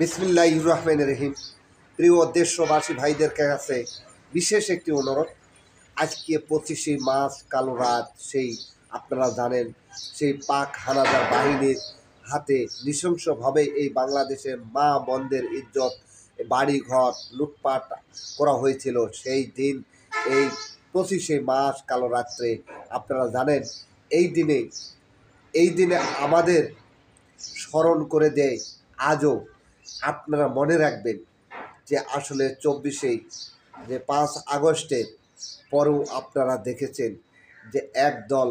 বিসমিল্লাহির রহমানির রহিম। প্রিয় দেশবাসী ভাইদের কাছে বিশেষ একটি অনুরোধ। আজকে 25শে মার্চ কালো রাত, সেই আপনারা জানেন, সেই পাক হানাদার বাহিনীর হাতে নৃশংসভাবে এই বাংলাদেশের মা বোনদের ইজ্জত, বাড়িঘর লুটপাট করা হয়েছিল। সেই দিন এই 25শে মার্চ কালো রাত্রে আপনারা জানেন, এই দিনে আমাদের স্মরণ করে দেয়। আজও আপনারা মনে রাখবেন যে আসলে 5 আগস্টের পরেও আপনারা দেখেছেন যে একদল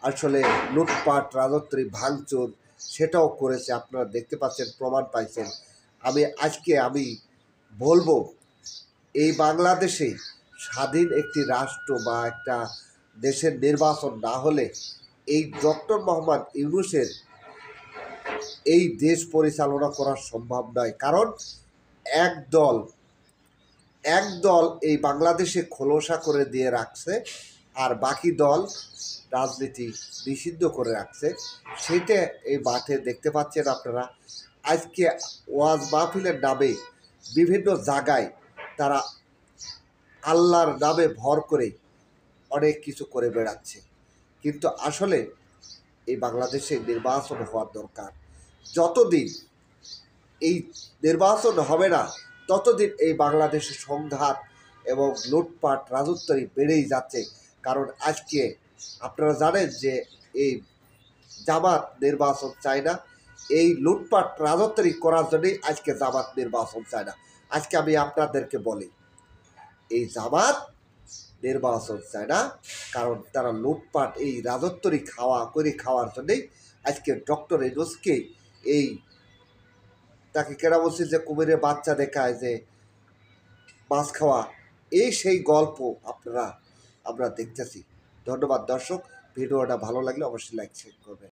আসলে লুটপাট রাজত্বের ভাঙচুর সেটাও করেছে। আপনারা দেখতে পাচ্ছেন, প্রমাণ পাইছেন। আমি বলবো, এই বাংলাদেশে স্বাধীন একটি রাষ্ট্র বা একটা দেশের নির্বাচন না হলে এই ডক্টর মোহাম্মদ ইউনূসের এই দেশ পরিচালনা করা সম্ভব নয়। কারণ একদল এই বাংলাদেশে খোলসা করে দিয়ে রাখছে, আর বাকি দল রাজনীতি নিষিদ্ধ করে রাখছে। সেটা এই মাঠে দেখতে পাচ্ছেন আপনারা। আজকে ওয়াজ মাহফিলের নামে বিভিন্ন জায়গায় তারা আল্লাহর নামে ভর করে অনেক কিছু করে বেড়াচ্ছে, কিন্তু আসলে এই বাংলাদেশে নির্বাচন হওয়ার দরকার। যতদিন এই নির্বাচন হবে না, ততদিন এই বাংলাদেশের সংঘাত এবং লুটপাট রাজত্বই বেড়েই যাচ্ছে। কারণ আজকে আপনারা জানেন যে এই জামাত নির্বাচন চায় না, এই লুটপাট রাজত্বই করার জন্যই আজকে জামাত নির্বাচন চায় না। আজকে আমি আপনাদেরকে বলি, এই জামাত নির্বাচন চায় না, কারণ তারা লুটপাট এই রাজত্বরই খাওয়ার জন্যই আজকে ডক্টর ইউনূসকে তাকে কেনা বলছে যে কুমিরের বাচ্চা দেখায় যে মাছ খাওয়া, সেই গল্প আমরা দেখতেছি। ধন্যবাদ দর্শক। ভিডিওটা ভালো লাগলে অবশ্যই লাইক শেয়ার করবেন।